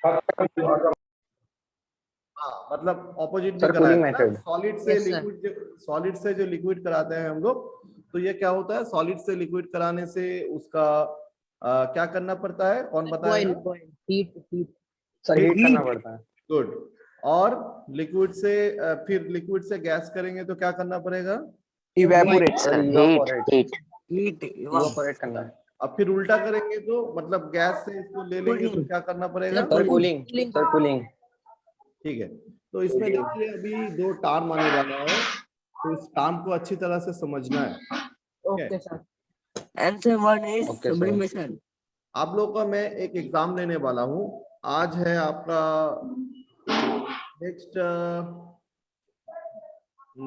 हाँ, मतलब ऑपोजिट भी सर कराया कूलिंग था ना, मेथड। सॉलिड से जो लिक्विड कराते हैं हम लोग, तो ये क्या होता है, सॉलिड से लिक्विड कराने से उसका क्या करना पड़ता है, कौन बताएगा? सर हीट करना पड़ता है। गुड। और लिक्विड से फिर लिक्विड से गैस करेंगे तो क्या करना पड़ेगा? Evaporate sir sir, heat evaporate करना है। अब फिर उल्टा करेंगे तो मतलब गैस से इसको ले लेंगे तो क्या करना पड़ेगा? Sir cooling, sir cooling. ठीक है, तो इसमें देखिए अभी दो टर्म आने वाला है, तो इस टर्म को अच्छी तरह से समझना है। Okay sir. Answer 1 is sublimation. आप लोगों का मैं एक एग्जाम लेने वाला हूँ, आज है आपका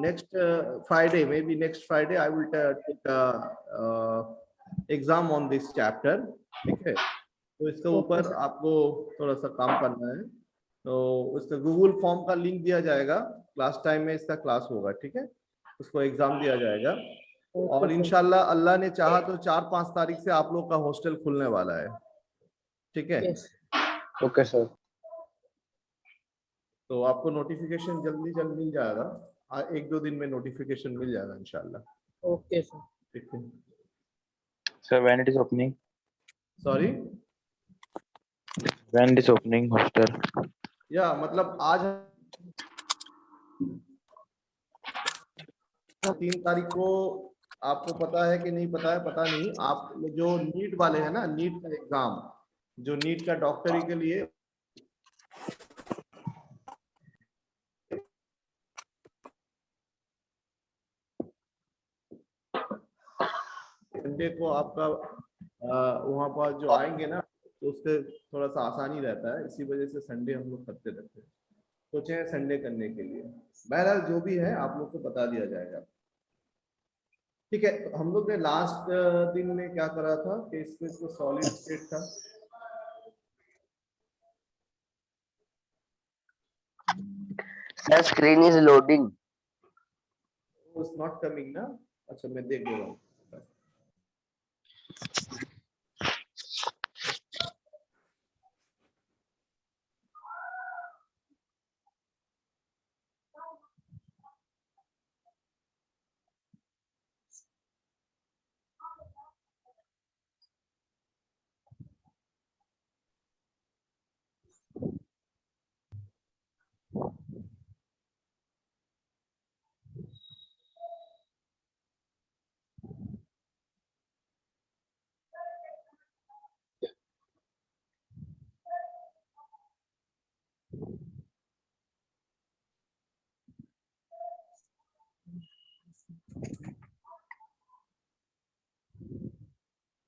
next Friday, maybe next Friday I will take exam on this chapter, ठीक है? तो इसके ऊपर आपको थोड़ा सा काम करना है, तो उसका गूगल फॉर्म का लिंक दिया जाएगा, क्लास टाइम में इसका क्लास होगा, ठीक है? उसको एग्जाम दिया जाएगा और इंशाल्लाह अल्लाह ने चाहा तो 4-5 तारीख से आप लोग का हॉस्टल खुलने वाला है, ठीक है? Okay sir. तो आपको नोटिफिकेशन जल्दी मिल जाएगा, 1-2 दिन में नोटिफिकेशन मिल जाएगा इंशाल्लाह। Okay sir. ठीक है Sir, when it is opening? Sorry, When it is opening hostel? या मतलब आज 3 तारीख को, आपको पता है कि नहीं पता है पता नहीं, आप जो नीट वाले हैं ना, नीट का एग्जाम, जो नीट का डॉक्टरी के लिए संडे को आपका वहां पर जो आएंगे ना, तो उससे थोड़ा सा आसानी रहता है, इसी वजह से संडे हम लोग करते रहते हैं, सोचे हैं संडे करने के लिए। बहरहाल जो भी है आप लोग को बता दिया जाएगा, ठीक है? तो हम लोग ने लास्ट दिन में क्या करा था कि इसमें इसको सॉलिड स्टेट था, sir screen is loading. It's not coming ना, अच्छा मैं देख रहा हूँ।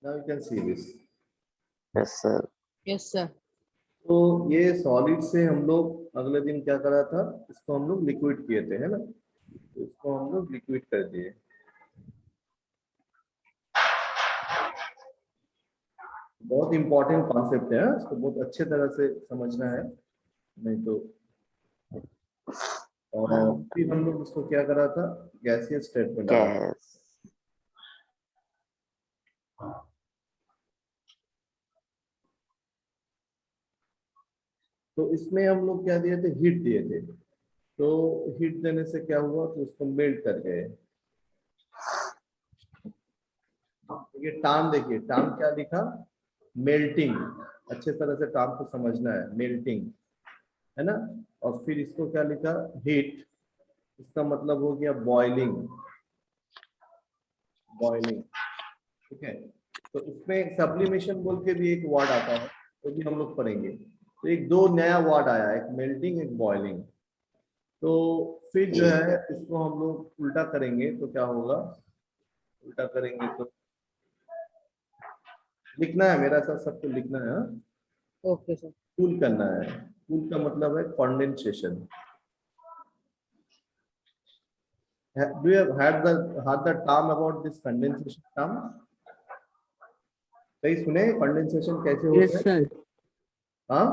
Now you can see this. Yes sir. Yes sir. तो ये सॉलिड से हम लोग अगले दिन क्या करा था, इसको हम लोग लिक्विड किए थे, है ना? तो इसको हम लोग लिक्विड कर दिए। बहुत इंपॉर्टेंट कॉन्सेप्ट है, इसको बहुत अच्छे तरह से समझना है, नहीं तो। और फिर हम लोग उसको क्या करा था, गैसियस स्टेट में डाला था। तो इसमें हम लोग क्या दिए थे, हीट दिए थे, तो हीट देने से क्या हुआ कि उसको मेल्ट कर गए। ये टर्म देखिए, टर्म क्या लिखा, मेल्टिंग, अच्छे तरह से टर्म को समझना है, मेल्टिंग, है ना? और फिर इसको क्या लिखा, हीट, इसका मतलब हो गया बॉइलिंग, बॉइलिंग, ठीक है? तो इसमें सब्लिमेशन बोल के भी एक वर्ड आता है, तो भी हम लोग पढ़ेंगे। तो एक दो नया वर्ड आया, एक मेल्टिंग, एक बॉइलिंग। तो फिर जो है इसको हम लोग उल्टा करेंगे तो क्या होगा, उल्टा करेंगे तो लिखना है, मेरा साथ सबको लिखना है। Okay sir. कूल करना है, कूल का मतलब है condensation. Do you have had the term about this condensation term? कहीं सुने कंडेंसेशन कैसे होता है? सर। हाँ,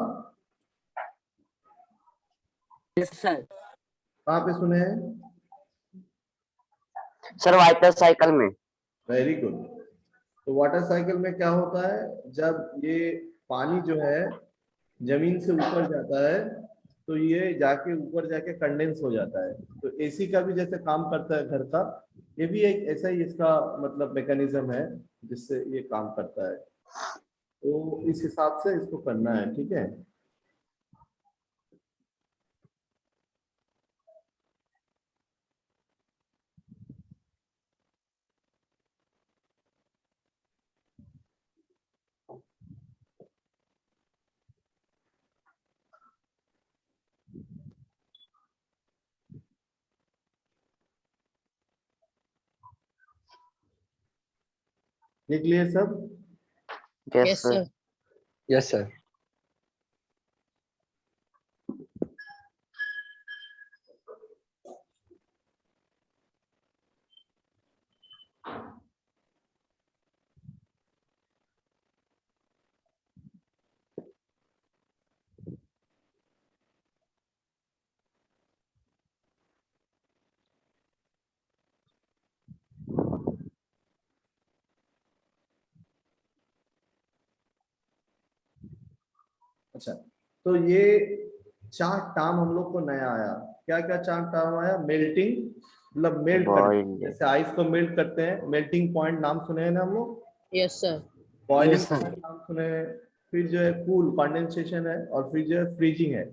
यस सर। कहाँ पे सुने हैं? सर वाटर साइकिल में। Very good. तो वाटर साइकिल में क्या होता है, जब ये पानी जो है जमीन से ऊपर जाता है तो ये जाके ऊपर जाके कंडेंस हो जाता है। तो एसी का भी जैसे काम करता है घर का, ये भी एक ऐसा ही इसका मतलब मैकेनिज्म है जिससे ये काम करता है। तो इस हिसाब से इसको करना है, ठीक है। लिख लिए सब? Yes, Yes, sir. sir. Yes sir. अच्छा, तो ये 4 टर्म हम लोग को नया आया। क्या क्या 4 टर्म आया? मेल्टिंग, मतलब मेल्ट करना, Boiled. जैसे आइस को मेल्ट करते हैं, मेल्टिंग पॉइंट नाम सुने हैं ना हम लोग। Yes, sir. Boiling Yes, sir. Point नाम सुने हैं। फिर जो है कूल, कंडेंसेशन है, और फिर जो है फ्रीजिंग है।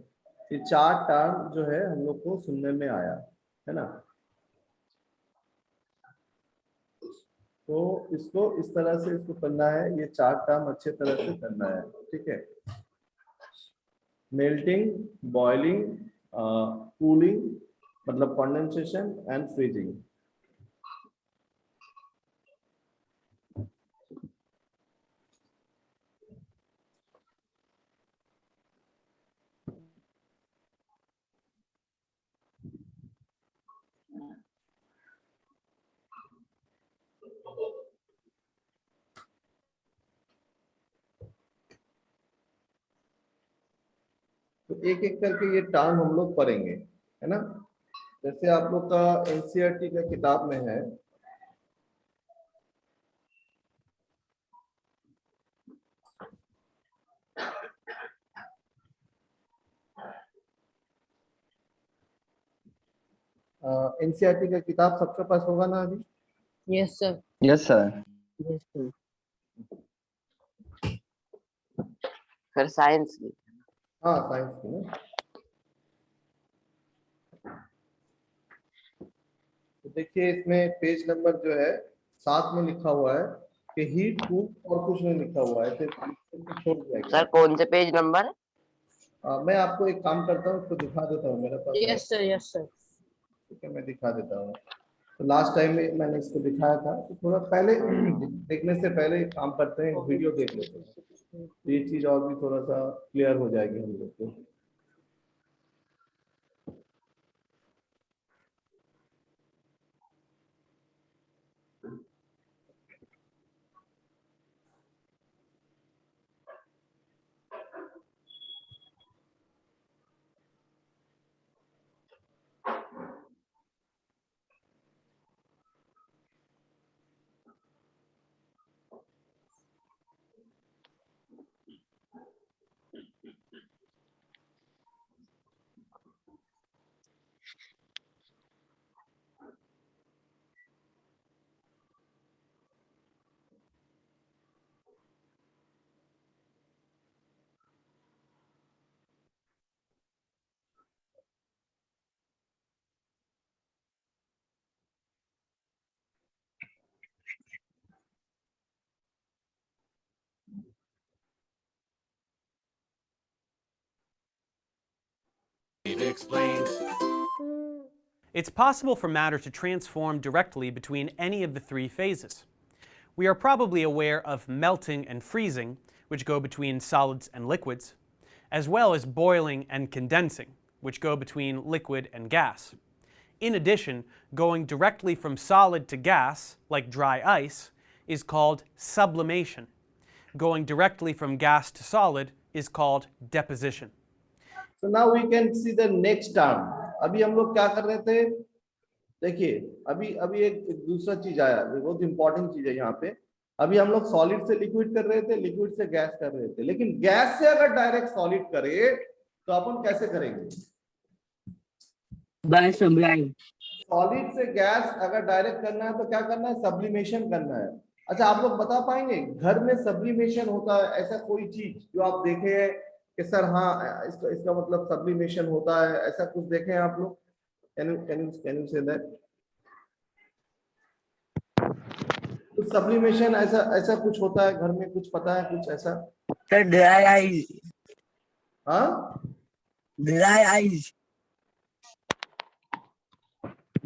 ये 4 टर्म जो है हम लोग को सुनने में आया है ना। तो इसको इस तरह से इसको करना है, ये 4 टर्म अच्छे तरह से करना है, ठीक है। मेल्टिंग, बॉइलिंग, कूलिंग मतलब कंडेंसेशन एंड फ्रीजिंग। तो एक एक करके ये टर्म हम लोग पढ़ेंगे, है ना। जैसे आप लोग का एनसीईआरटी का किताब में है, एनसीईआरटी का किताब सबके पास होगा ना अभी? Yes, sir. Yes sir. Yes, sir. Sir, science. हाँ, साइंस की ना। तो देखिए इसमें पेज नंबर जो है 7 में लिखा हुआ है कि हीट कूल, और कुछ नहीं लिखा हुआ है, सिर्फ छोड़ दिया गया Sir, है। कौन से पेज नंबर? मैं आपको एक काम करता हूँ, उसको दिखा देता हूँ, मेरे पास है, Yes, sir. Yes, sir. ठीक है, मैं दिखा देता हूँ। तो लास्ट टाइम में मैंने इसको दिखाया था, तो थोड़ा पहले देखने से पहले एक काम करते हैं, वीडियो देख लेते हैं, तो ये चीज और भी थोड़ा सा क्लियर हो जाएगी हम लोग को। It's possible for matter to transform directly between any of the 3 phases. We are probably aware of melting and freezing, which go between solids and liquids, as well as boiling and condensing, which go between liquid and gas. In addition, going directly from solid to gas, like dry ice, is called sublimation. Going directly from gas to solid is called deposition. So now we can see the next term. अभी हम लोग क्या कर रहे थे, देखिए अभी अभी एक दूसरा चीज आया, बहुत इंपॉर्टेंट चीज है यहाँ पे, अभी हम लोग सॉलिड से लिक्विड कर रहे थे, लिक्विड से गैस कर रहे थे, लेकिन गैस से अगर डायरेक्ट सॉलिड करे तो अपन कैसे करेंगे? By sublime. सॉलिड से गैस अगर डायरेक्ट करना है तो क्या करना है? सब्लिमेशन करना है। अच्छा, आप लोग बता पाएंगे घर में सब्लिमेशन होता है ऐसा कोई चीज जो आप देखे हैं कि सर हाँ इसका मतलब सब्लिमेशन होता है, ऐसा कुछ देखे हैं आप लोग? Can you say that? कुछ सब्लिमेशन ऐसा ऐसा कुछ होता है घर में, कुछ पता है कुछ ऐसा? Sir, dry eyes. हाँ, Dry eyes.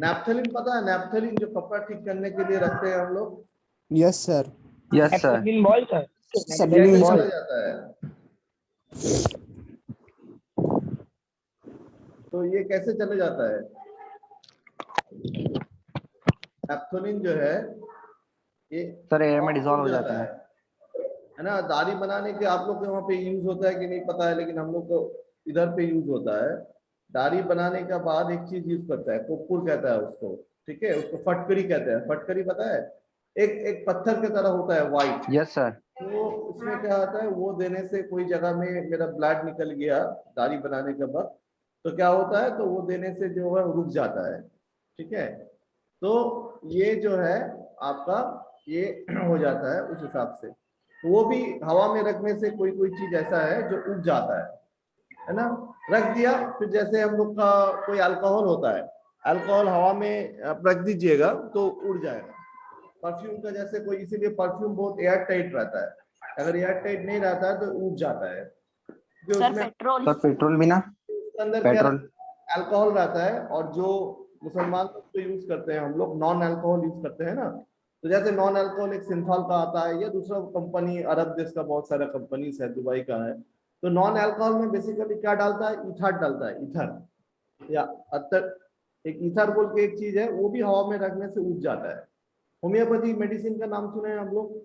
नैप्थेलिन पता है? नैप्थेलिन जो कपड़ा ठीक करने के लिए रखते हैं हम लोग, Yes, sir. Yes, sir. ball, sir. कैसे चला जाता है? तो ये कैसे चले जाता है? नैप्थेलिन जो है ये सर एयर में डिसॉल्व हो जाता है ना। दाढ़ी बनाने के आप लोग के वहाँ पे यूज होता है कि नहीं पता है, लेकिन हम लोग को इधर पे यूज होता है। दाढ़ी बनाने के बाद एक चीज यूज करता है, कोपुर कहता है उसको, ठीक है, उसको फटकरी कहते हैं। फटकरी पता है? एक पत्थर की तरह होता है, व्हाइट। Yes sir. तो उसमें क्या होता है, वो देने से कोई जगह में मेरा ब्लड निकल गया दाढ़ी बनाने के वक्त, तो क्या होता है, तो वो देने से जो है रुक जाता है, ठीक है। तो ये जो है आपका ये हो जाता है उस हिसाब से। वो भी हवा में रखने से कोई कोई चीज ऐसा है जो उग जाता है ना। रख दिया, फिर जैसे हम लोग का कोई अल्कोहल होता है, अल्कोहल हवा में आप रख दीजिएगा तो उड़ जाएगा। परफ्यूम का जैसे कोई, इसीलिए परफ्यूम बहुत एयर टाइट रहता है, अगर एयर टाइट नहीं रहता है तो उड़ जाता है। Sir petrol. सर पेट्रोल भी ना, उसके अंदर पेट्रोल अल्कोहल रहता है, और जो मुसलमान लोग तो यूज करते हैं, हम लोग नॉन अल्कोहल यूज करते हैं ना। तो जैसे नॉन अल्कोहल एक सिंथॉल का आता है, या दूसरा कंपनी अरब देश का बहुत सारा कंपनीज है, दुबई का है। तो नॉन अल्कोहल में बेसिकली क्या डालता है, ईथर डालता है, ईथर या अतर। एक ईथर बोल के एक चीज है, वो भी हवा में रखने से उठ जाता है। होम्योपैथी मेडिसिन का नाम सुने हैं हम लोग?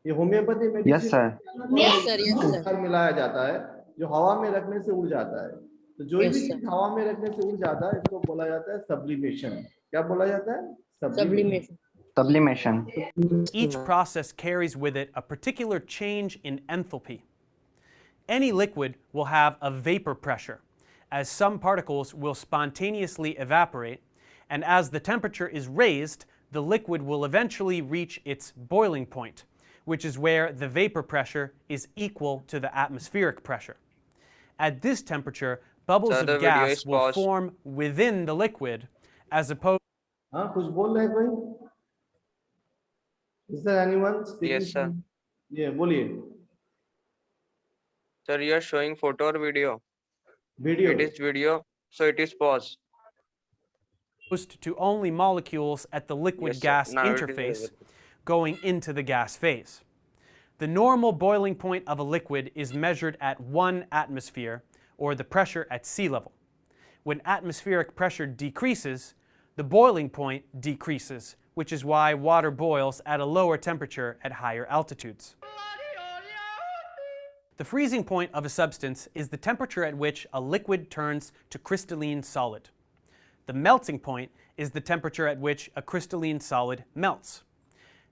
ये होम्योपैथी मेडिसिन ईथर मिलाया जाता है, जो हवा में रखने से उड़ जाता है। तो जो भी चीज हवा में रखने से उड़ जाता है, इसको बोला जाता है सब्लिमेशन। क्या बोला जाता है? Sublimation. sublimation. Each process carries with it a particular change in enthalpy. Any liquid will have a vapor pressure, as some particles will spontaneously evaporate, and as the temperature is raised, the liquid will eventually reach its boiling point, which is where the vapor pressure is equal to the atmospheric pressure. At this temperature, bubbles Sir, the of video gas is will paused. form within the liquid, as opposed हाँ, कुछ बोल रहे हैं कोई? Is there anyone speaking? Yes, sir. ये बोलिए। Sir, you are showing photo or video? Video. It is video, so it is paused. to only molecules at the Yes, sir. liquid-gas Now it is interface available. going into the gas phase. The normal boiling point of a liquid is measured at 1 atmosphere, or the pressure at sea level. When atmospheric pressure decreases, the boiling point decreases, which is why water boils at a lower temperature at higher altitudes. The freezing point of a substance is the temperature at which a liquid turns to crystalline solid. The melting point is the temperature at which a crystalline solid melts.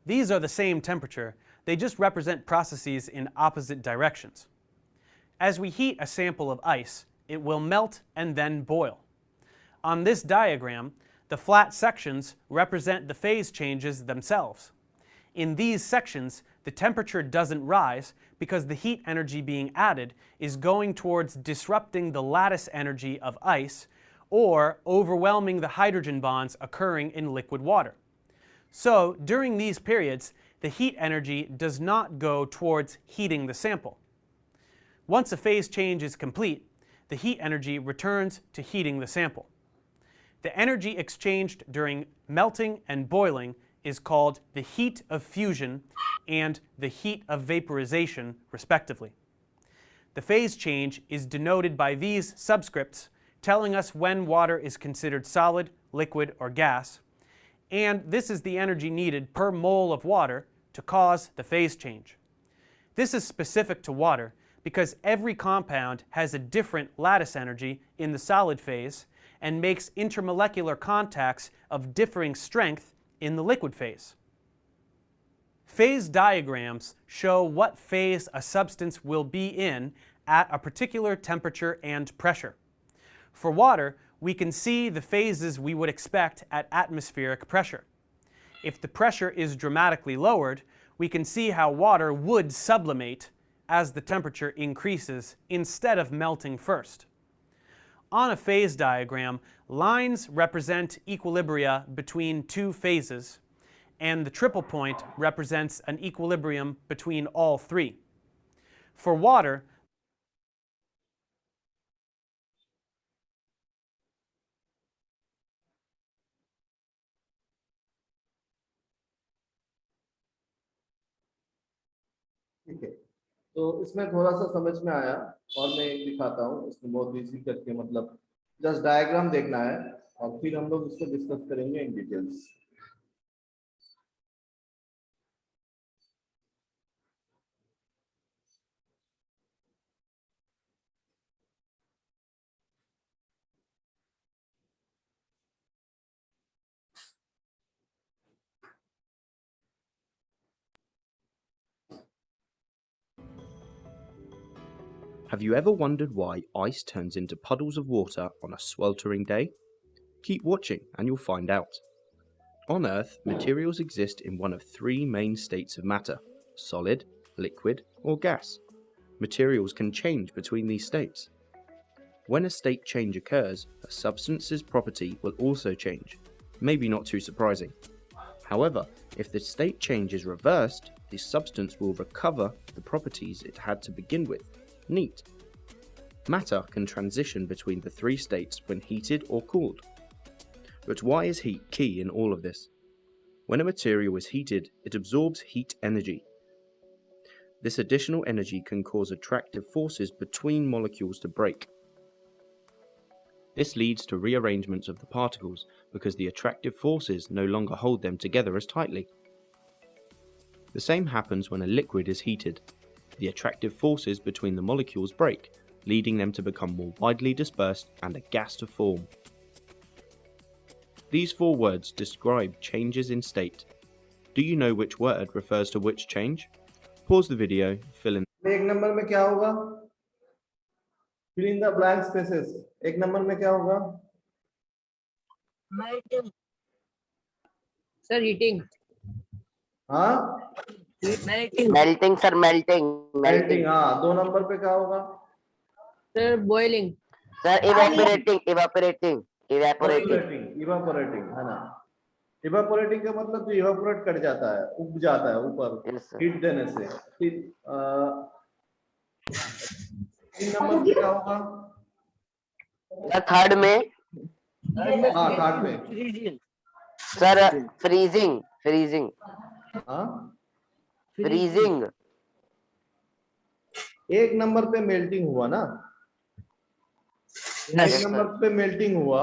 These are the same temperature, they just represent processes in opposite directions. As we heat a sample of ice, it will melt and then boil. On this diagram, the flat sections represent the phase changes themselves. In these sections, the temperature doesn't rise because the heat energy being added is going towards disrupting the lattice energy of ice or overwhelming the hydrogen bonds occurring in liquid water. So, during these periods, the heat energy does not go towards heating the sample. Once a phase change is complete, the heat energy returns to heating the sample. The energy exchanged during melting and boiling is called the heat of fusion and the heat of vaporization, respectively. The phase change is denoted by these subscripts, telling us when water is considered solid, liquid, or gas, and this is the energy needed per mole of water to cause the phase change. This is specific to water because every compound has a different lattice energy in the solid phase and makes intermolecular contacts of differing strength in the liquid phase. Phase diagrams show what phase a substance will be in at a particular temperature and pressure. For water, we can see the phases we would expect at atmospheric pressure. If the pressure is dramatically lowered, we can see how water would sublimate as the temperature increases instead of melting first. On a phase diagram, lines represent equilibria between two phases, and the triple point represents an equilibrium between all three. For water, ठीक है, तो इसमें थोड़ा सा समझ में आया और मैं एक दिखाता हूँ इसमें बहुत इजी करके, मतलब जस्ट डायग्राम देखना है और फिर हम लोग इसको डिस्कस करेंगे in details. Have you ever wondered why ice turns into puddles of water on a sweltering day? Keep watching and you'll find out. On Earth, materials exist in one of three main states of matter: solid, liquid, or gas. Materials can change between these states. When a state change occurs, a substance's property will also change. Maybe not too surprising. However, if the state change is reversed, the substance will recover the properties it had to begin with. Neat. Matter can transition between the three states when heated or cooled. But why is heat key in all of this? When a material is heated, it absorbs heat energy. This additional energy can cause attractive forces between molecules to break. This leads to rearrangements of the particles because the attractive forces no longer hold them together as tightly. The same happens when a liquid is heated. The attractive forces between the molecules break, leading them to become more widely dispersed and a gas to form. These four words describe changes in state. Do you know which word refers to which change? Pause the video, fill in. एक number में क्या होगा? Fill in the blank spaces. एक number में क्या होगा? Melting. Sir, heating. हाँ? Melting. Melting sir, melting melting. हाँ, दो नंबर पे क्या होगा? Sir, boiling. Sir, evaporating evaporating evaporating, evaporating है ना? इवेपोरेटिंग का मतलब तो इवेपोरेट कर जाता है, उब जाता है ऊपर हीट देने से। फिर 3 नंबर पे क्या होगा? थर्ड में हाँ, थर्ड में सर फ्रीजिंग फ्रीजिंग हाँ, फ्रीजिंग। एक नंबर पे मेल्टिंग हुआ ना? एक नंबर पे मेल्टिंग हुआ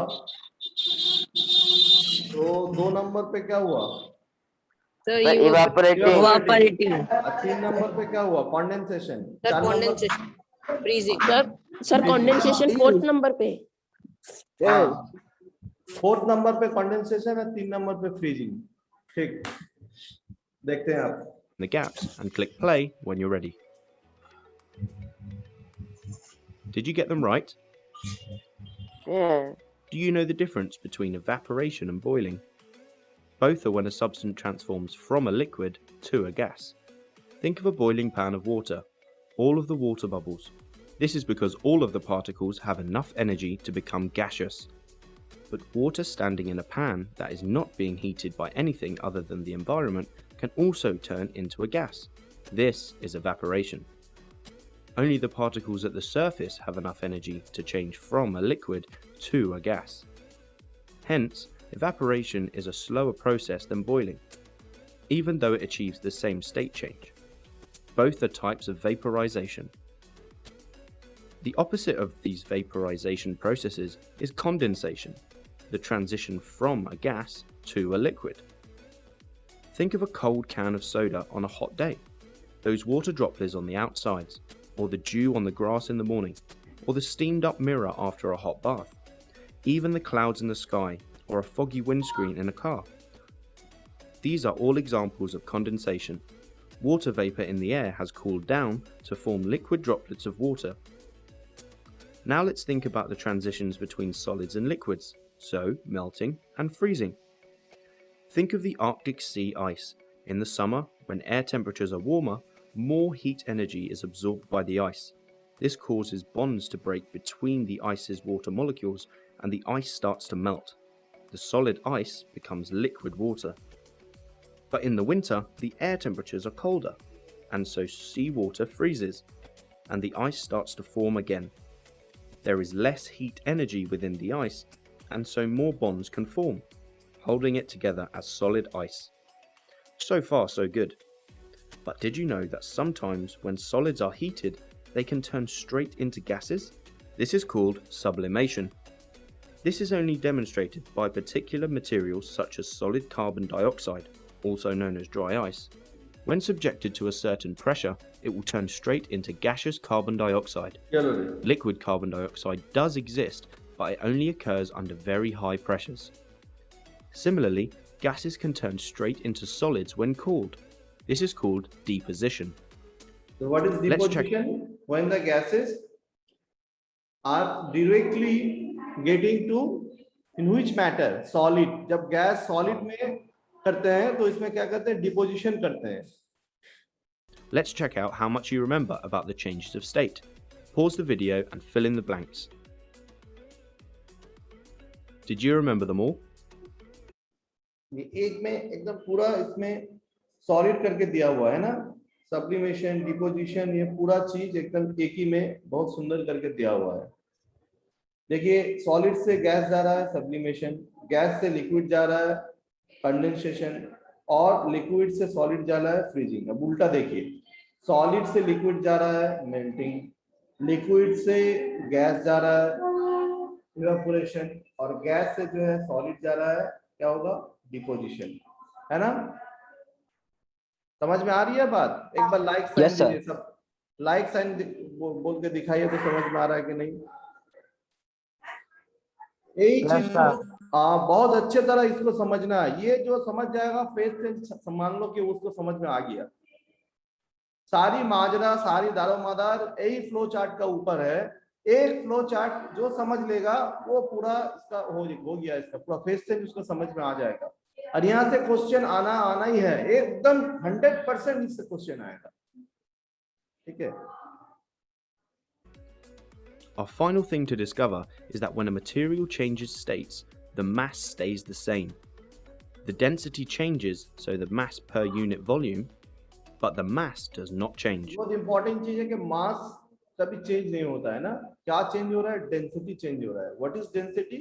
तो 2 नंबर पे क्या हुआ? Sir, evaporating. 3 नंबर पे क्या हुआ? Condensation. Sir, condensation. Freezing. Sir condensation 4th number पे। 4th नंबर पे कंडेंसेशन है, 3 नंबर पे फ्रीजिंग। ठीक, देखते हैं आप The gaps and click play when you're ready. Did you get them right? Yeah. Do you know the difference between evaporation and boiling? Both are when a substance transforms from a liquid to a gas. Think of a boiling pan of water, all of the water bubbles. This is because all of the particles have enough energy to become gaseous. But water standing in a pan that is not being heated by anything other than the environment can also turn into a gas. This is evaporation. Only the particles at the surface have enough energy to change from a liquid to a gas. Hence, evaporation is a slower process than boiling, even though it achieves the same state change. Both are types of vaporization. The opposite of these vaporization processes is condensation, the transition from a gas to a liquid. Think of a cold can of soda on a hot day. Those water droplets on the outsides, or the dew on the grass in the morning, or the steamed up mirror after a hot bath, even the clouds in the sky, or a foggy windscreen in a car. These are all examples of condensation. Water vapor in the air has cooled down to form liquid droplets of water. Now let's think about the transitions between solids and liquids, so melting and freezing. Think of the Arctic Sea ice. In the summer, when air temperatures are warmer, more heat energy is absorbed by the ice. This causes bonds to break between the ice's water molecules and the ice starts to melt. The solid ice becomes liquid water. But in the winter, the air temperatures are colder, and so seawater freezes, and the ice starts to form again. There is less heat energy within the ice, and so more bonds can form, holding it together as solid ice. So far, so good. But did you know that sometimes when solids are heated, they can turn straight into gases? This is called sublimation. This is only demonstrated by particular materials such as solid carbon dioxide, also known as dry ice. When subjected to a certain pressure, it will turn straight into gaseous carbon dioxide. Liquid carbon dioxide does exist, but it only occurs under very high pressures. Similarly, gases can turn straight into solids when cooled. This is called deposition. So what is deposition? When the gases are directly getting to in which matter? Solid. जब gas solid में करते हैं तो इसमें क्या करते हैं? Deposition करते हैं. Let's check out how much you remember about the changes of state. Pause the video and fill in the blanks. Did you remember them all? ये एक में एकदम पूरा इसमें सॉलिड करके दिया हुआ है ना, सब्लिमेशन, डिपोजिशन, ये पूरा चीज एकदम एक ही में बहुत सुंदर करके दिया हुआ है. देखिए, सॉलिड से गैस जा रहा है सब्लिमेशन, गैस से लिक्विड जा रहा है कंडेंसेशन, और लिक्विड से सॉलिड जा रहा है फ्रीजिंग. अब उल्टा देखिए, सॉलिड से लिक्विड जा रहा है मेल्टिंग, लिक्विड से गैस जा रहा है इवेपोरेशन, और गैस से जो है सॉलिड जा रहा है क्या होगा? डिपोजिशन. है ना? समझ में आ रही है बात? एक बार लाइक साइन दीजिए सब. लाइक साइन बोल के दिखाइए तो समझ में आ रहा है कि नहीं. यही चीज बहुत अच्छे तरह इसको समझना है. ये जो समझ जाएगा फेस से मान लो कि उसको समझ में आ गया. सारी माजरा, सारी दारोमदार यही फ्लो चार्ट का ऊपर है. एक फ्लो चार्ट जो समझ लेगा वो पूरा इसका हो गया, इसका पूरा फेस से उसको समझ में आ जाएगा. और यहाँ से क्वेश्चन आना ही है, एकदम 100% इससे क्वेश्चन आएगा. ठीक है. Our final thing to discover is that when a material changes states, the mass stays the same. The density changes, so the mass per unit volume, but the mass does not change. बहुत important चीज है कि मास कभी change नहीं होता है ना. क्या चेंज हो रहा है? डेंसिटी चेंज हो रहा है. What is density?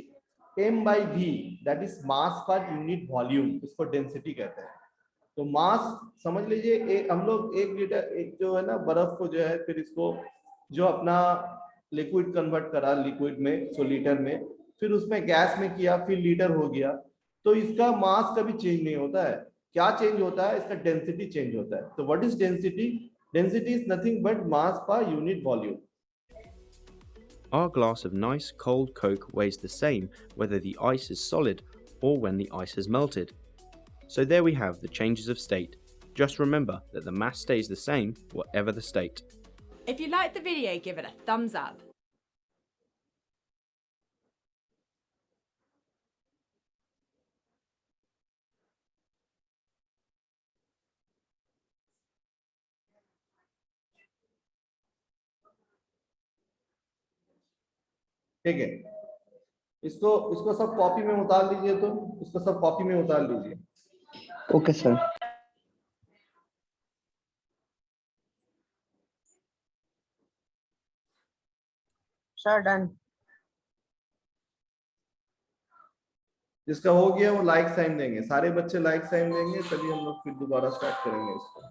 m/v, that is mass per unit volume. इसको डेंसिटी कहते हैं. तो मास समझ लीजिए, हम लोग 1 लीटर एक जो है ना बर्फ को जो है, फिर इसको जो अपना लिक्विड कन्वर्ट करा लिक्विड में, सो लीटर में, फिर उसमें गैस में किया, फिर लीटर हो गया. तो इसका मास कभी चेंज नहीं होता है. क्या चेंज होता है? इसका डेंसिटी चेंज होता है. तो what is density? Density is nothing but mass per unit volume. Our glass of nice cold Coke weighs the same whether the ice is solid or when the ice has melted. So there we have the changes of state. Just remember that the mass stays the same whatever the state. If you liked the video, give it a thumbs up. ठीक है. इसको सब copy में उतार लीजिए. तो इसको सब कॉपी में उतार लीजिए. Okay sir. Sir, done. जिसका हो गया वो लाइक साइन देंगे. सारे बच्चे लाइक साइन देंगे, तभी हम लोग फिर दोबारा स्टार्ट करेंगे इसको.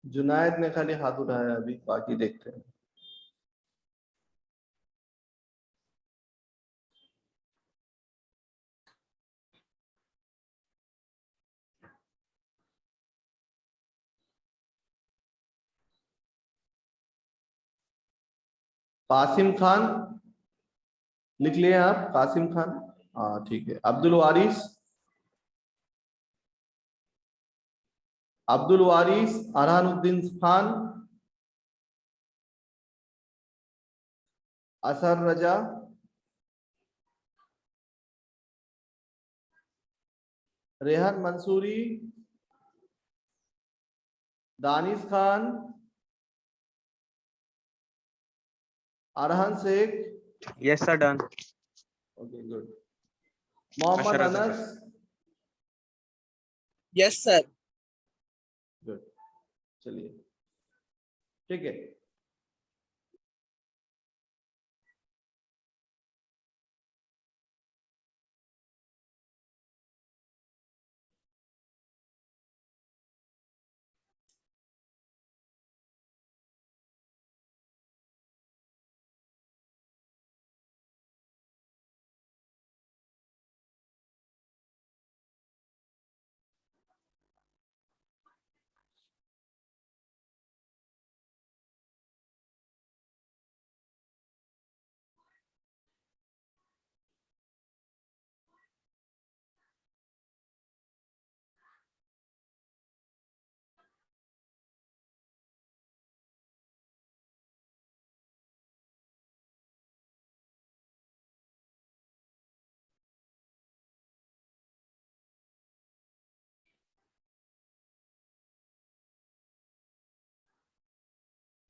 जुनायद ने खाली हाथ उठाया अभी, बाकी देखते हैं। कासिम खान लिख लिए आप? कासिम खान, हाँ ठीक है। अब्दुल वारिस, अब्दुल वारिस, Arhanuddin Khan, Asar Raza, Rehan Mansuri, Danish Khan, Arhan Shaikh, Yes, sir. Done. Okay good, Mohammad Anas, Yes, sir. Good, चलिए ठीक है।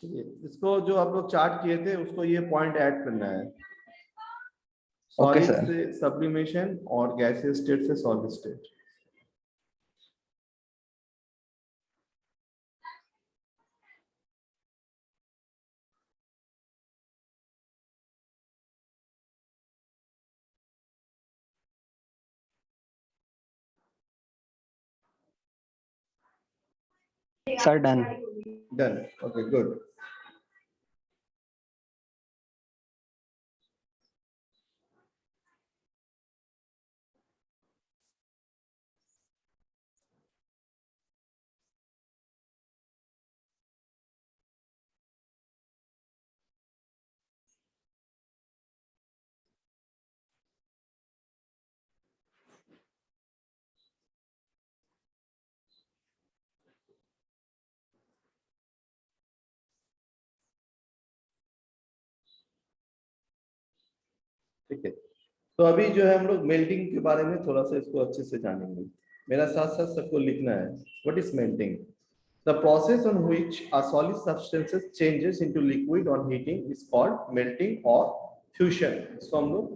इसको जो आप लोग चार्ट किए थे उसको ये पॉइंट ऐड करना है, Okay, सॉलिड sir. से सब्लिमेशन और गैसियस स्टेट से solid state. Sir, done. Done, okay good. ठीक है, तो अभी जो है हम लोग मेल्टिंग के बारे में थोड़ा सा इसको अच्छे से जानेंगे। मेरा साथ साथ सबको लिखना है। What is melting? The process on which a solid substances changes into liquid on heating is called melting और फ्यूजन। इसको हम लोग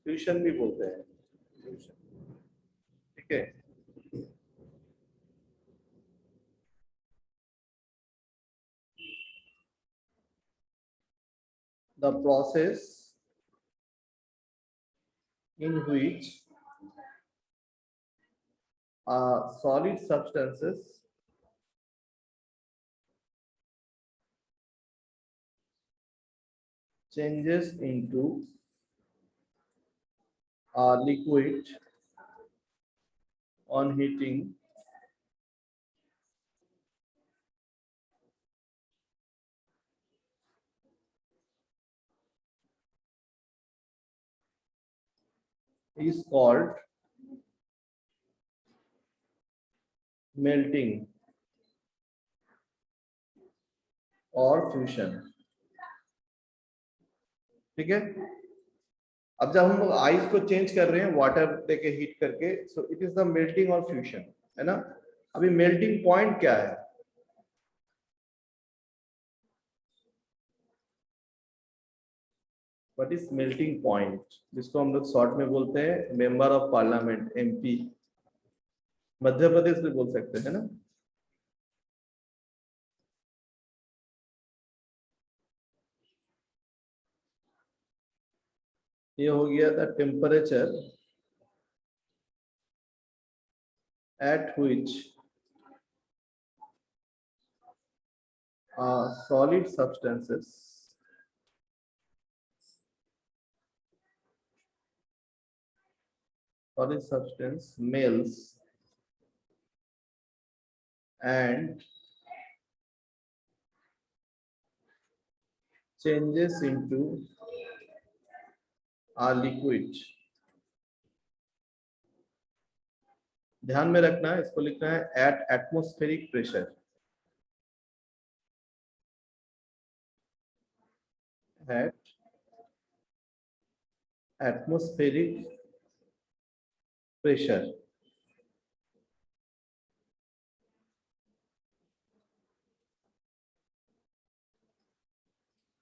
फ्यूजन भी बोलते हैं, फ्यूजन, ठीक है। The process in which solid substances changes into a liquid on heating is called melting और फ्यूजन, ठीक है। अब जब हम लोग आइस को चेंज कर रहे हैं वाटर लेके हीट करके, so it is the melting और फ्यूजन, है ना। अभी मेल्टिंग पॉइंट क्या है? व्हाट इज मेल्टिंग पॉइंट, जिसको हम लोग शॉर्ट में बोलते हैं member of parliament, MP, Madhya Pradesh भी बोल सकते हैं ना। ये हो गया था temperature at which solid substances solid substance melts and changes into a liquid. ध्यान में रखना है, इसको लिखना है at atmospheric pressure. At atmospheric pressure.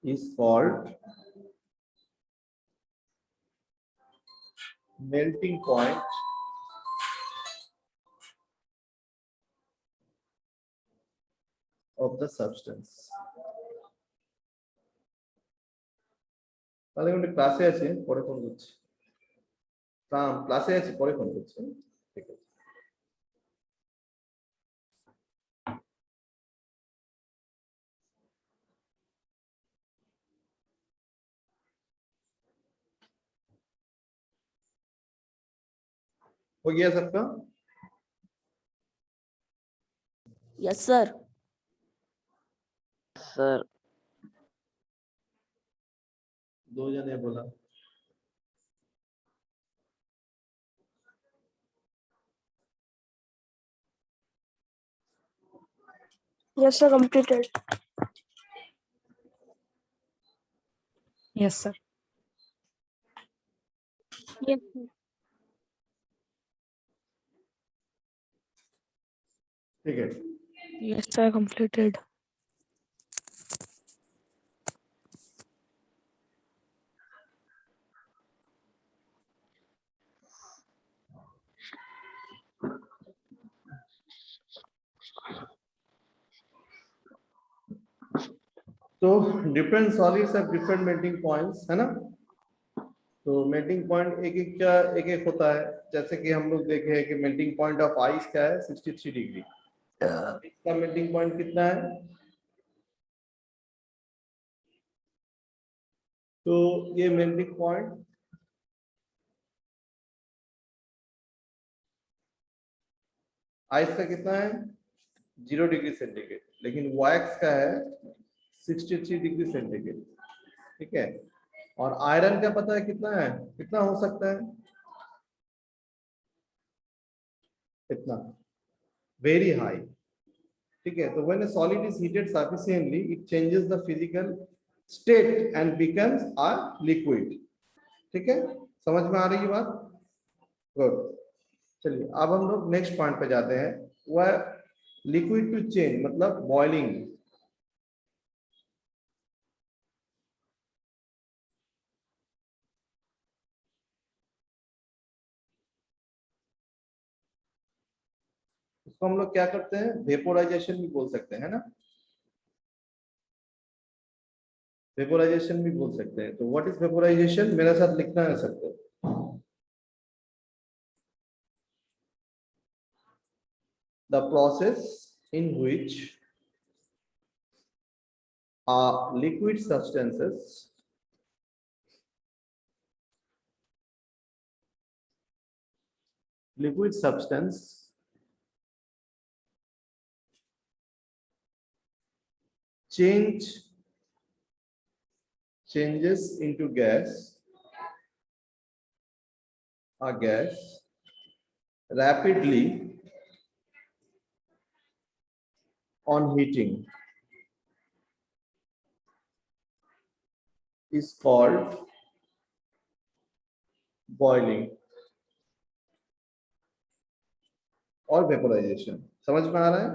Is called melting point of the substance. তাহলে আমরা ক্লাসে আছি, পরে ফোন করছি। ক্লাসে আছি, পরে ফোন করছি। ঠিক আছে। हो गया सबका? Yes sir. सर दो जने बोला। Yes sir, completed. Yes, sir. Yes ठीक है। Yes sir, completed. तो different solids have different melting points, है ना? तो मेल्टिंग पॉइंट एक एक होता है। जैसे कि हम लोग देखे हैं कि मेल्टिंग पॉइंट ऑफ आइस क्या है, 63 डिग्री। इसका मेल्टिंग पॉइंट कितना है? तो ये मेल्टिंग पॉइंट आइस का कितना है? 0 डिग्री सेंटीग्रेड। लेकिन वैक्स का है 63 डिग्री सेंटीग्रेड। ठीक है। और आयरन का पता है कितना है? कितना हो सकता है? इतना, वेरी हाई। ठीक है। तो when a solid is heated sufficiently it changes the physical state and becomes a liquid. ठीक है, समझ में आ रही है बात? गुड। चलिए अब हम लोग नेक्स्ट पॉइंट पे जाते हैं। वह लिक्विड टू चेंज मतलब बॉइलिंग। इसको हम लोग क्या करते हैं? वेपोराइजेशन भी बोल सकते हैं ना, वेपोराइजेशन भी बोल सकते हैं। तो व्हाट इज वेपोराइजेशन? मेरे साथ लिखना है सबको। The process in which liquid substances liquid substance changes into a gas rapidly on heating is called boiling और वेपोराइजेशन। समझ में आ रहा है?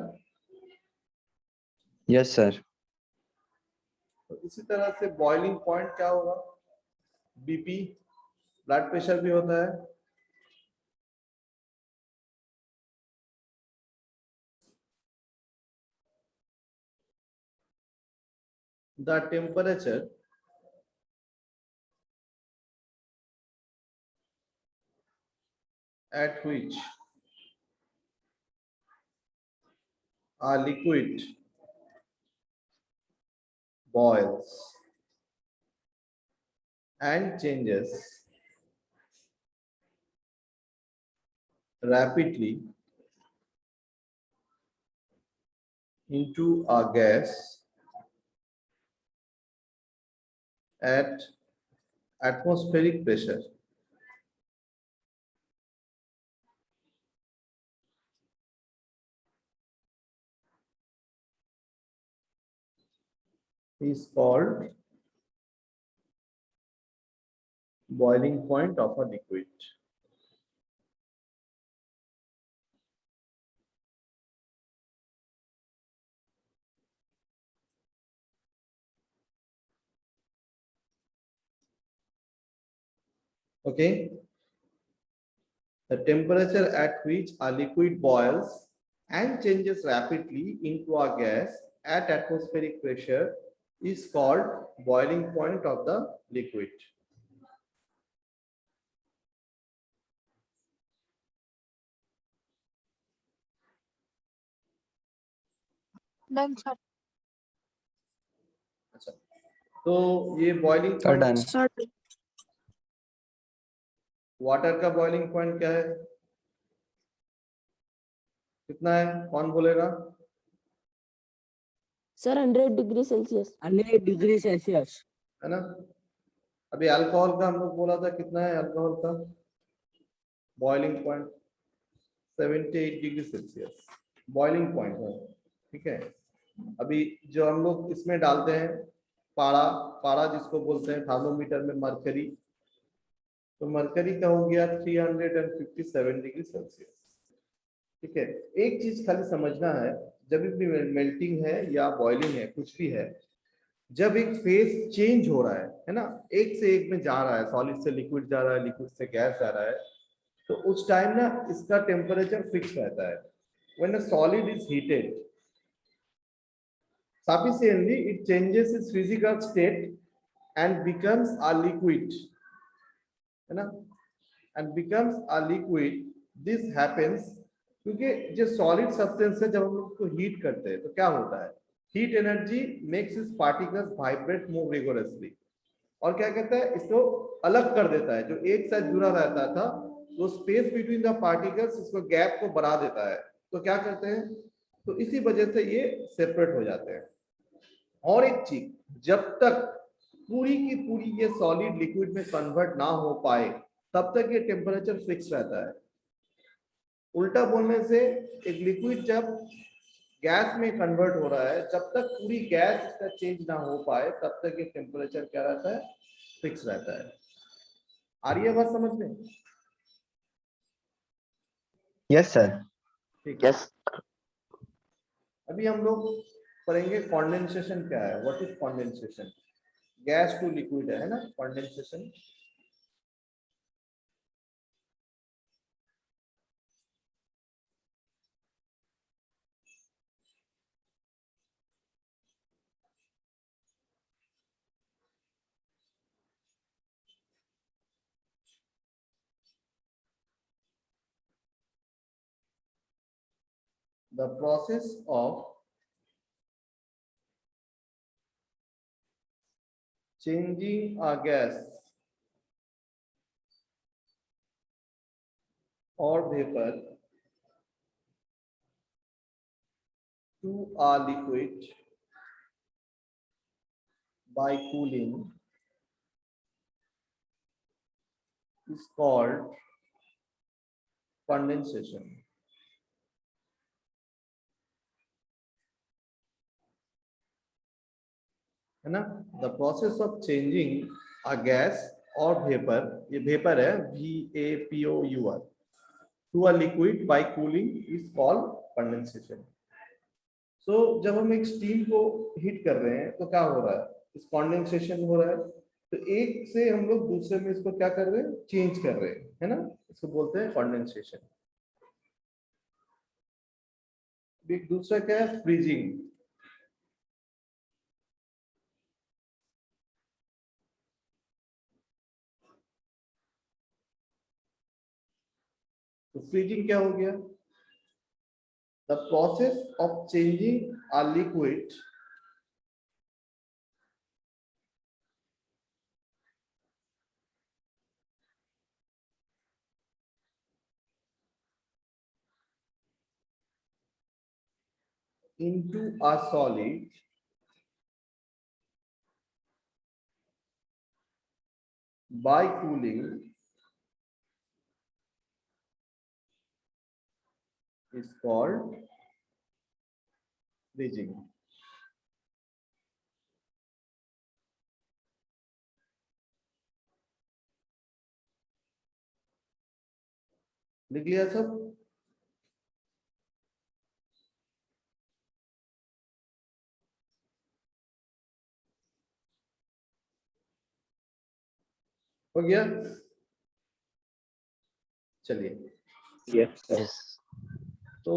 Yes sir. तो इसी तरह से बॉइलिंग पॉइंट क्या होगा? बीपी, ब्लड प्रेशर भी होता है। The temperature at which a liquid boils and changes rapidly into a gas at atmospheric pressure is called boiling point of a liquid. Okay, the temperature at which a liquid boils and changes rapidly into a gas at atmospheric pressure is called boiling point of the liquid. Done, sir. अच्छा, तो ये boiling Sir, point, done. Sir, water का boiling point क्या है, कितना है, कौन बोलेगा? sir, 100 degrees Celsius. 100 degrees Celsius. है ना? अभी अल्कोहल का हम लोग बोला था, कितना है अल्कोहल का boiling point? 78 degree Celsius boiling point है, ठीक है। अभी जो हम लोग इसमें डालते हैं पारा, पारा जिसको बोलते हैं थर्मोमीटर में मरकरी, तो मरकरी का हो गया 357 डिग्री सेल्सियस, ठीक है। एक चीज खाली समझना है, जब भी मेल्टिंग है या बॉइलिंग है, कुछ भी है, जब एक फेज चेंज हो रहा है ना, एक से एक में जा रहा है, सॉलिड से लिक्विड जा रहा है, लिक्विड से गैस जा रहा है, तो उस टाइम ना इसका टेम्परेचर फिक्स रहता है। When a solid is heated sufficiently, it changes its physical state and becomes a liquid, है ना, and becomes a liquid. This happens क्योंकि जो सॉलिड सब्सटेंस है, जब हम लोग उसको हीट करते हैं तो क्या होता है, heat energy makes its particles vibrate more rigorously, और क्या कहता है, इसको अलग कर देता है, जो एक साथ जुड़ा रहता था, तो स्पेस बिटवीन द पार्टिकल्स, इसको गैप को बढ़ा देता है, तो क्या करते हैं, तो इसी वजह से ये सेपरेट हो जाते हैं। और एक चीज, जब तक पूरी की पूरी ये सॉलिड लिक्विड में कन्वर्ट ना हो पाए, तब तक ये टेम्परेचर फिक्स रहता है। उल्टा बोलने से, एक लिक्विड जब गैस में कन्वर्ट हो रहा है, जब तक पूरी गैस इसका चेंज ना हो पाए, तब तक ये टेम्परेचर क्या रहता है, फिक्स रहता है। आ रही है बात समझ में? Yes, sir. ठीक है। Yes. अभी हम लोग पढ़ेंगे कंडेंसेशन क्या है, what is condensation, gas to liquid है ना condensation. The process of changing a gas or vapor to a liquid by cooling is called condensation, है ना। The process of changing a gas or vapour, ये vapour है VAPOUR, to a liquid by cooling is called condensation. So जब हम एक steam को heat कर रहे हैं तो क्या हो रहा है, इस कंडेंसेशन हो रहा है, तो एक से हम लोग दूसरे में इसको क्या कर रहे हैं, चेंज कर रहे हैं, है ना, इसको बोलते हैं कंडेंसेशन। एक दूसरा क्या है, फ्रीजिंग। तो फ्रीजिंग क्या हो गया, the process of changing a liquid into a solid by cooling is called freezing. लिख लिया सब? हो गया? चलिए। Yes. तो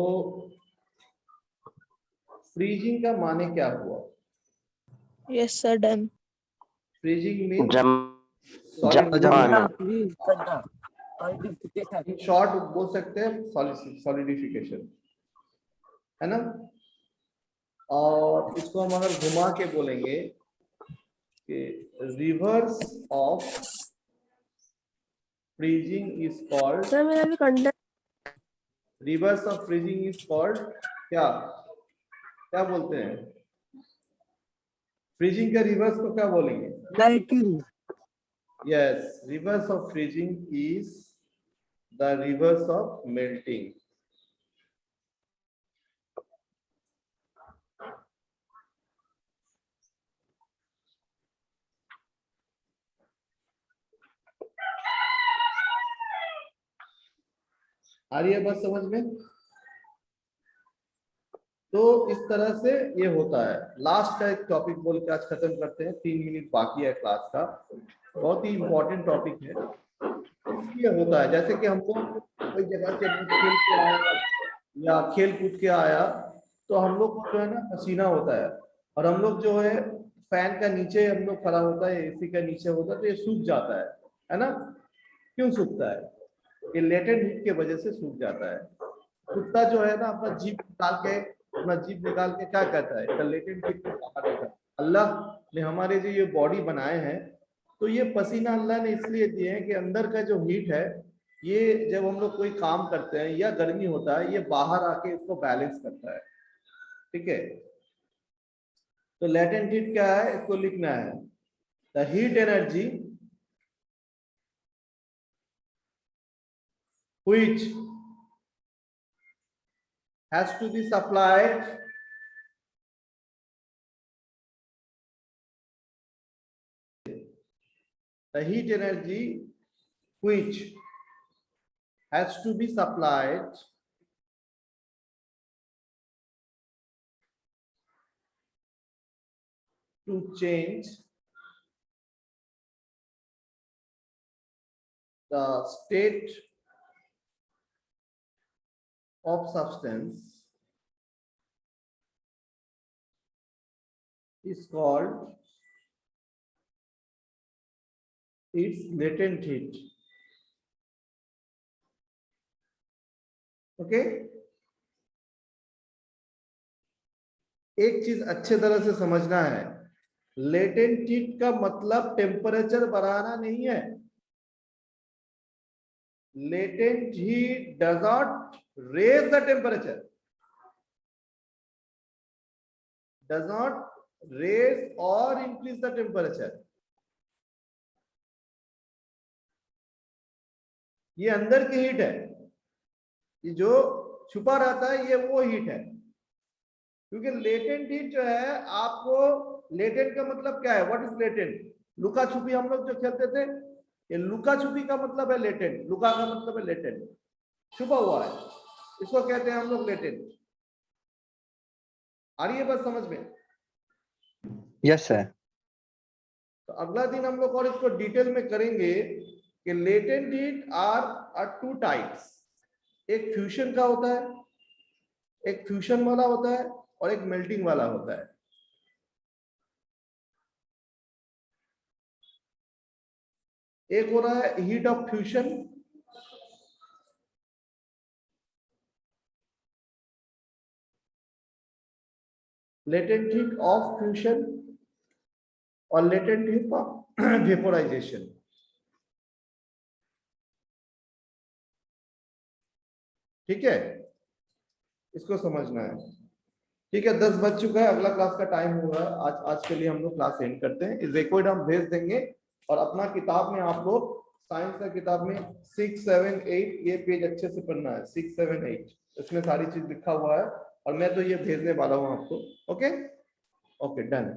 फ्रीजिंग का माने क्या हुआ? Yes, sir, done. Freezing mean short बोल सकते हैं सॉलिडिफिकेशन, है ना? और इसको हम अगर घुमा के बोलेंगे कि reverse of freezing is called, sir मेरा भी condense reverse of freezing is called क्या? क्या बोलते हैं? फ्रीजिंग का रिवर्स को क्या बोलेंगे? Melting. Yes, reverse of freezing is the reverse of melting. आ रही है बात समझ में? तो इस तरह से ये होता है। लास्ट का एक टॉपिक बोल के आज खत्म करते हैं, 3 मिनट बाकी है क्लास का। बहुत ही इंपॉर्टेंट टॉपिक है। इसलिए होता है जैसे कि हमको कोई जगह से खेल के आया या खेल कूद के आया तो हम लोग जो है ना पसीना होता है, और हम लोग जो है फैन का नीचे हम लोग खड़ा होता है, एसी का नीचे होता है, तो ये सूख जाता है ना? क्यों सूखता है? ये लेटेंट हीट के वजह से सूख जाता है। कुत्ता जो है ना अपना जीभ निकाल के क्या कहता है? लेटेंट हीट को बाहर निकाल। अल्लाह ने हमारे जो ये बॉडी बनाए हैं, तो ये पसीना अल्लाह ने इसलिए दिए हैं कि अंदर का जो हीट है, ये जब हम लोग कोई काम करते हैं या गर्मी होता है, ये बाहर आके इसको बैलेंस करता है। ठीक है? तो लेटेंट हीट क्या है, इसको लिखना है the heat energy which has to be supplied the heat energy which has to be supplied to change the state of substance is called its latent heat. Okay? एक चीज अच्छे तरह से समझना है, लेटेंट हीट का मतलब टेम्परेचर बढ़ाना नहीं है। latent heat does not raise the temperature, does not raise or increase the temperature. ये अंदर की हीट है, ये जो छुपा रहता है ये वो हीट है। क्योंकि लेटेंट हीट जो है, आपको लेटेंट का मतलब क्या है? What is latent? लुका छुपी हम लोग जो खेलते थे, ये लुका छुपी का मतलब है लेटेंट। लुका का मतलब है लेटेंट, छुपा हुआ है, इसको कहते हैं हम लोग लेटेंट। आ रही है बात समझ में? Yes sir. तो अगला दिन हम लोग और इसको डिटेल में करेंगे कि लेटेंट हीट आर 2 टाइप्स। एक फ्यूजन का होता है, एक फ्यूजन वाला होता है, और एक मेल्टिंग वाला होता है। एक हो रहा है heat of fusion, latent heat of fusion, और लेटेंट हीट ऑफ वेपोराइजेशन। ठीक है? इसको समझना है। ठीक है, 10 बज चुका है, अगला क्लास का टाइम हुआ है। आज के लिए हम लोग क्लास एंड करते हैं। इस रिकॉर्ड हम भेज देंगे और अपना किताब में आप लोग साइंस का किताब में 6, 7, 8 ये पेज अच्छे से पढ़ना है। 6, 7, 8 इसमें सारी चीज लिखा हुआ है और मैं तो ये भेजने वाला हूँ आपको। Okay okay done.